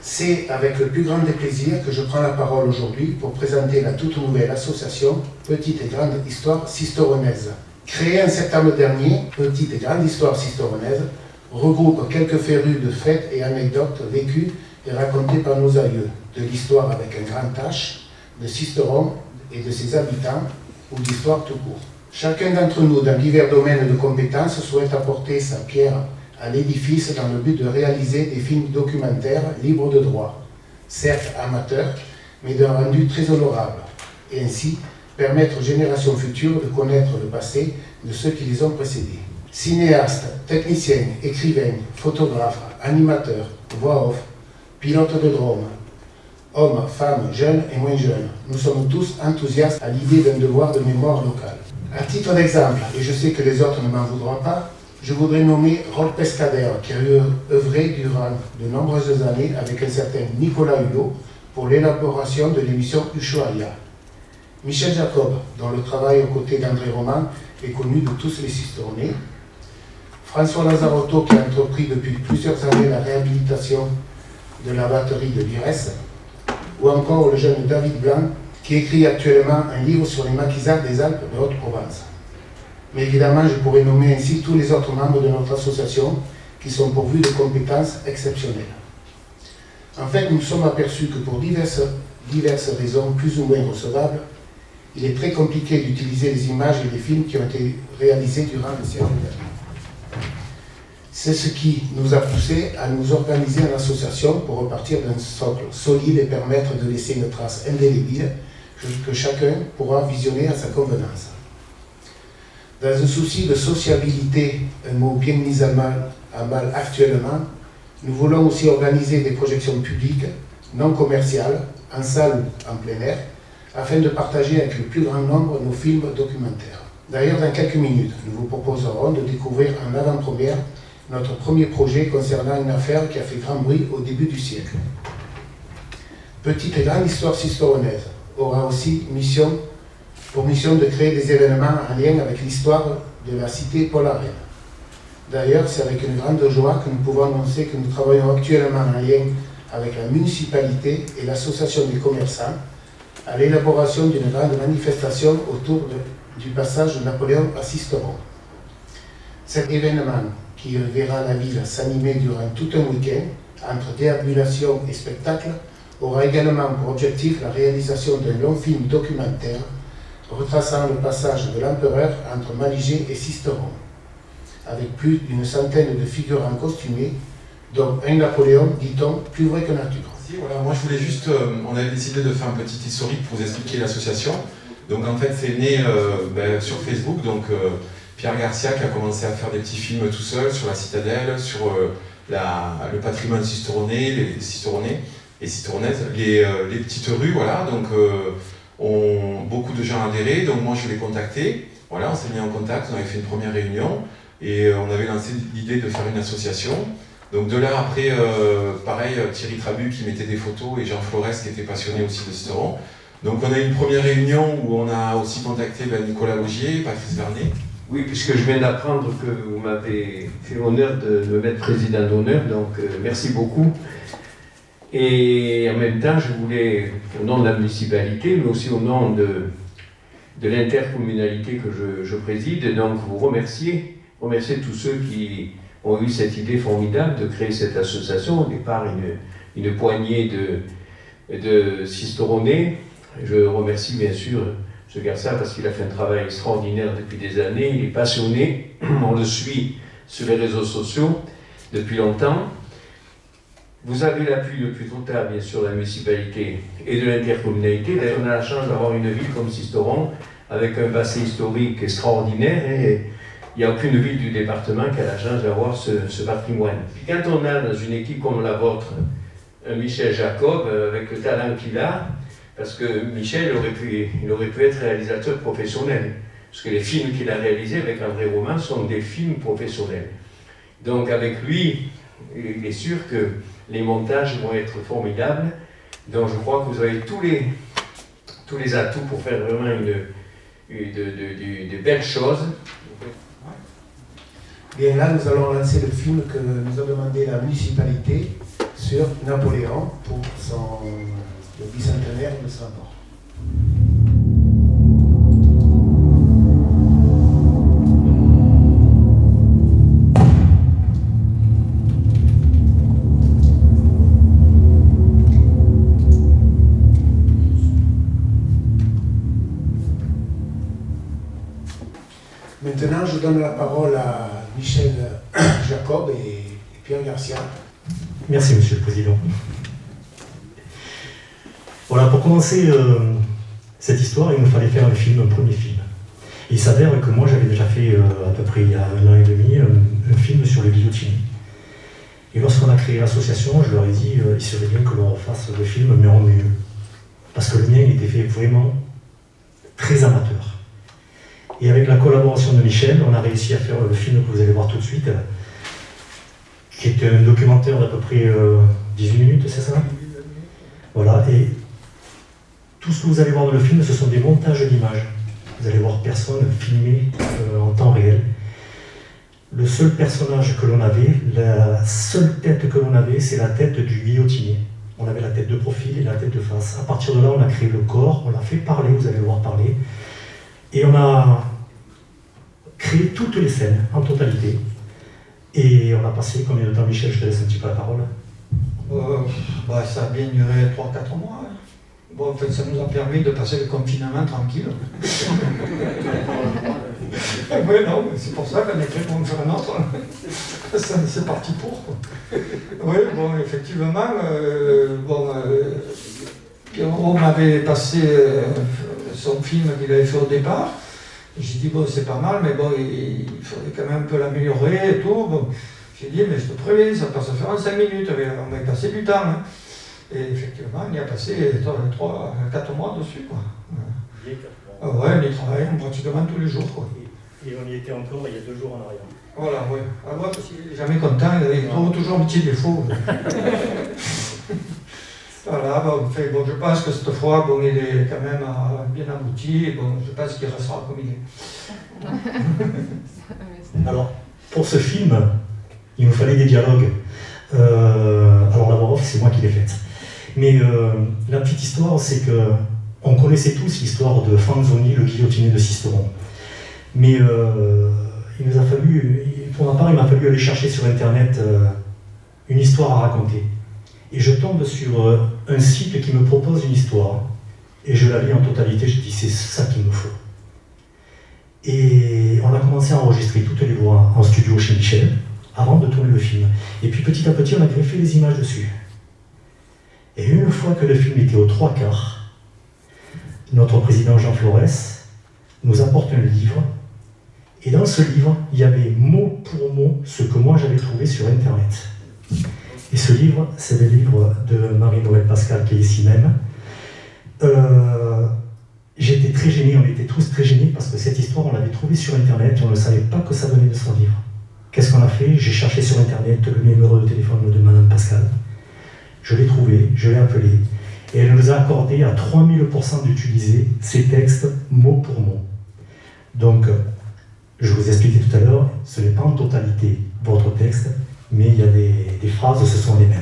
C'est avec le plus grand des plaisirs que je prends la parole aujourd'hui pour présenter la toute nouvelle association Petite et Grande Histoire Sisteronnaise. Créée en septembre dernier, Petite et Grande Histoire Sisteronnaise regroupe quelques férus de faits et anecdotes vécues et racontées par nos aïeux, de l'histoire avec un grand H, de Sisteron et de ses habitants, ou d'histoire tout court. Chacun d'entre nous, dans divers domaines de compétences, souhaite apporter sa pierre à l'édifice dans le but de réaliser des films documentaires libres de droit, certes amateurs, mais d'un rendu très honorable, et ainsi permettre aux générations futures de connaître le passé de ceux qui les ont précédés. Cinéastes, techniciens, écrivains, photographes, animateurs, voix off, pilotes de drone, hommes, femmes, jeunes et moins jeunes, nous sommes tous enthousiastes à l'idée d'un devoir de mémoire locale. À titre d'exemple, et je sais que les autres ne m'en voudront pas, je voudrais nommer Rob Pescader, qui a œuvré durant de nombreuses années avec un certain Nicolas Hulot pour l'élaboration de l'émission Ushuaïa. Michel Jacob, dont le travail aux côtés d'André Roman est connu de tous les Sisteronnais. François Lazarotto, qui a entrepris depuis plusieurs années la réhabilitation de la batterie de l'IRES. Ou encore le jeune David Blanc, qui écrit actuellement un livre sur les maquisards des Alpes de Haute-Provence. Mais évidemment, je pourrais nommer ainsi tous les autres membres de notre association qui sont pourvus de compétences exceptionnelles. En fait, nous nous sommes aperçus que pour diverses raisons plus ou moins recevables, il est très compliqué d'utiliser les images et les films qui ont été réalisés durant le siècle dernier. C'est ce qui nous a poussés à nous organiser en association pour repartir d'un socle solide et permettre de laisser une trace indélébile que chacun pourra visionner à sa convenance. Dans un souci de sociabilité, un mot bien mis à mal actuellement, nous voulons aussi organiser des projections publiques, non commerciales, en salle ou en plein air, afin de partager avec le plus grand nombre nos films documentaires. D'ailleurs, dans quelques minutes, nous vous proposerons de découvrir en avant-première notre premier projet concernant une affaire qui a fait grand bruit au début du siècle. Petite et Grande Histoire Sisteronnaise aura aussi pour mission de créer des événements en lien avec l'histoire de la cité Paul-Arène. D'ailleurs, c'est avec une grande joie que nous pouvons annoncer que nous travaillons actuellement en lien avec la municipalité et l'association des commerçants à l'élaboration d'une grande manifestation autour du passage de Napoléon à Sisteron. Cet événement, qui verra la ville s'animer durant tout un week-end, entre déambulation et spectacle, aura également pour objectif la réalisation d'un long film documentaire retraçant le passage de l'empereur entre Maligé et Sisteron, avec plus d'une centaine de figurants costumés, dont un Napoléon, dit-on, plus vrai que nature. Voilà, moi je voulais juste, on avait décidé de faire un petit historique pour vous expliquer l'association. Donc en fait c'est né sur Facebook, donc Pierre Garcia qui a commencé à faire des petits films tout seul sur la citadelle, sur le patrimoine sisteronnais, les Sisteronnais et Sisteronnaises, les petites rues, voilà, donc beaucoup de gens adhéré, donc moi je l'ai contacté, voilà, on s'est mis en contact, on avait fait une première réunion et on avait lancé l'idée de faire une association. Donc de là après, pareil, Thierry Trabu qui mettait des photos et Jean Flores qui était passionné aussi de Sisteron. Donc on a eu une première réunion où on a aussi contacté Nicolas Logier, Patrice Vernet. Oui, puisque je viens d'apprendre que vous m'avez fait l'honneur de me mettre président d'honneur, donc merci beaucoup. Et en même temps, je voulais, au nom de la municipalité, mais aussi au nom de l'intercommunalité que je préside, donc vous remercier tous ceux qui ont eu cette idée formidable de créer cette association. Au départ, une poignée de Sisteronnais. Je remercie bien sûr M. Garcia parce qu'il a fait un travail extraordinaire depuis des années. Il est passionné, on le suit sur les réseaux sociaux depuis longtemps. Vous avez l'appui le plus total, bien sûr, de la municipalité et de l'intercommunalité. D'ailleurs, on a la chance d'avoir une ville comme Sisteron, avec un passé historique extraordinaire. Et il n'y a aucune ville du département qui a la chance d'avoir ce patrimoine. Puis quand on a dans une équipe comme la vôtre, un Michel Jacob, avec le talent qu'il a, parce que Michel il aurait pu être réalisateur professionnel, parce que les films qu'il a réalisés avec André Roman sont des films professionnels. Donc avec lui, il est sûr que les montages vont être formidables. Donc je crois que vous avez tous les atouts pour faire vraiment de belles choses. Bien là, nous allons lancer le film que nous a demandé la municipalité sur Napoléon pour le bicentenaire de sa mort. Maintenant, je donne la parole à Michel Jacob et Pierre Garcia. Merci, Monsieur le Président. Voilà, pour commencer cette histoire, il nous fallait faire un premier film. Et il s'avère que moi, j'avais déjà fait, à peu près il y a 1 an et demi, un film sur le guillotine. Et lorsqu'on a créé l'association, je leur ai dit il serait bien que l'on refasse le film, mais en mieux. Parce que le mien était fait vraiment très amateur. Et avec la collaboration de Michel, on a réussi à faire le film que vous allez voir tout de suite, qui est un documentaire d'à peu près 18 minutes, c'est ça? Voilà, et tout ce que vous allez voir dans le film, ce sont des montages d'images. Vous allez voir personne filmé en temps réel. Le seul personnage que l'on avait, la seule tête que l'on avait, c'est la tête du guillotinier. On avait la tête de profil et la tête de face. À partir de là, on a créé le corps, on l'a fait parler, vous allez le voir parler. Et on a créé toutes les scènes en totalité. Et on a passé combien de temps, Michel? Je te laisse un petit peu la parole. Ça a bien duré 3-4 mois. Hein. Bon, en fait, ça nous a permis de passer le confinement tranquille. Oui, non, c'est pour ça qu'on est prêt pour en faire un autre. C'est parti pour. Oui, bon, effectivement, Pierrot m'avait passé son film qu'il avait fait au départ. J'ai dit, bon, c'est pas mal, mais bon, il faudrait quand même un peu l'améliorer et tout. Bon, j'ai dit, mais je te préviens, ça passe à faire en 5 minutes, on va y passer du temps. Hein. Et effectivement, on y a passé 3-4 mois dessus. Quoi. Ouais, on y travaille pratiquement tous les jours. Quoi. Et on y était encore il y a 2 jours en arrière. Voilà, oui. Ah, moi, parce qu'il n'est jamais content, il trouve toujours un petit défaut. Voilà, bon, je pense que cette fois, bon, il est quand même bien abouti, et bon, je pense qu'il restera comme il est. Alors, pour ce film, il nous fallait des dialogues. Alors la voix off, c'est moi qui l'ai faite. Mais la petite histoire, c'est que on connaissait tous l'histoire de Franzoni, le guillotiné de Sisteron. Mais il nous a fallu, pour ma part, il m'a fallu aller chercher sur Internet une histoire à raconter. Et je tombe sur un site qui me propose une histoire. Et je la lis en totalité, je dis c'est ça qu'il me faut. Et on a commencé à enregistrer toutes les voix en studio chez Michel, avant de tourner le film. Et puis petit à petit, on a greffé les images dessus. Et une fois que le film était aux 3/4, notre président Jean Florès nous apporte un livre. Et dans ce livre, il y avait mot pour mot ce que moi j'avais trouvé sur Internet. Et ce livre, c'est le livre de Marie-Noëlle Pascal, qui est ici même. J'étais très gêné, on était tous très gênés, parce que cette histoire, on l'avait trouvée sur Internet, et on ne savait pas que ça venait de son livre. Qu'est-ce qu'on a fait? J'ai cherché sur Internet le numéro de téléphone de Madame Pascal. Je l'ai trouvé, je l'ai appelé, et elle nous a accordé à 3000% d'utiliser ces textes mot pour mot. Donc, je vous expliquais tout à l'heure, ce n'est pas en totalité votre texte, mais il y a des phrases, ce sont les mêmes.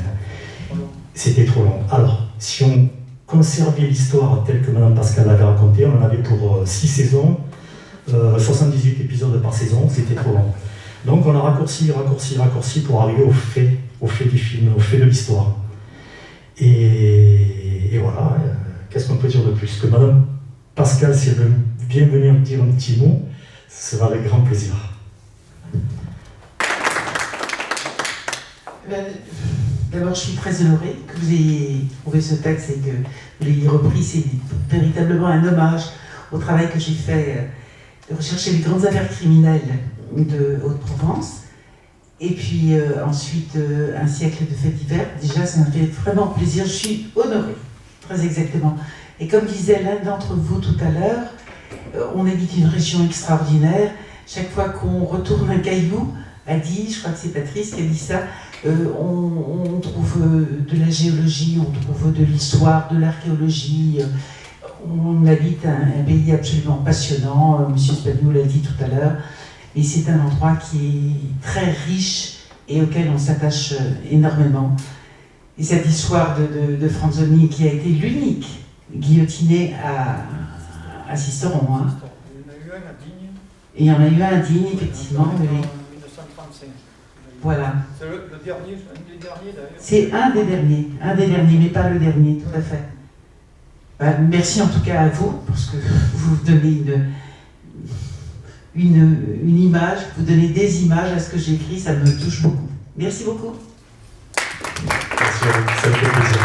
C'était trop long. Alors, si on conservait l'histoire telle que Madame Pascal l'avait racontée, on en avait pour 6 saisons, 78 épisodes par saison, c'était trop long. Donc on a raccourci pour arriver au fait du film, au fait de l'histoire. Et voilà, qu'est-ce qu'on peut dire de plus? Que Madame Pascal, si elle veut bien venir dire un petit mot, ce sera avec grand plaisir. D'abord, je suis très honorée que vous ayez trouvé ce texte et que vous l'ayez repris. C'est véritablement un hommage au travail que j'ai fait de rechercher les grandes affaires criminelles de Haute-Provence. Et puis ensuite, un siècle de faits divers. Déjà, ça me fait vraiment plaisir. Je suis honorée, très exactement. Et comme disait l'un d'entre vous tout à l'heure, on habite une région extraordinaire. Chaque fois qu'on retourne un caillou, a dit, je crois que c'est Patrice qui a dit ça, on trouve de la géologie, on trouve de l'histoire, de l'archéologie. On habite un pays absolument passionnant, M. Spagnou l'a dit tout à l'heure, et c'est un endroit qui est très riche et auquel on s'attache énormément. Et Et cette histoire de Franzoni qui a été l'unique guillotiné à Sisteron. Hein. Il y en a eu un à Digne. Et il y en a eu un à Digne, effectivement. En Oui. 1935. Voilà. C'est le dernier, un des derniers d'ailleurs. C'est un des derniers, mais pas le dernier, tout à fait. Bah, merci en tout cas à vous, parce que vous donnez une image, vous donnez des images à ce que j'écris, ça me touche beaucoup. Merci beaucoup. Merci à vous, ça me fait plaisir.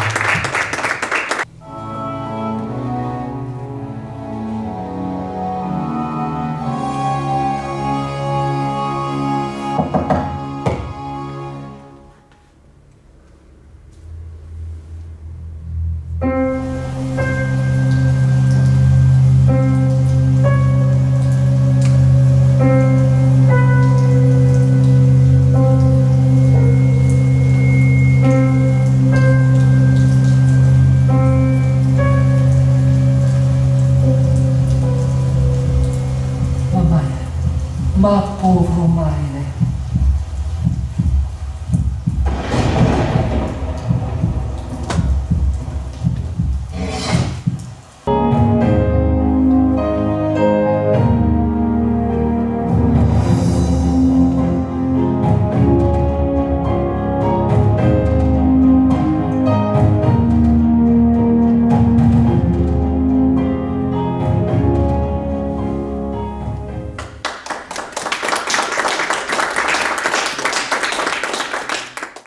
Ma pauvre Maria,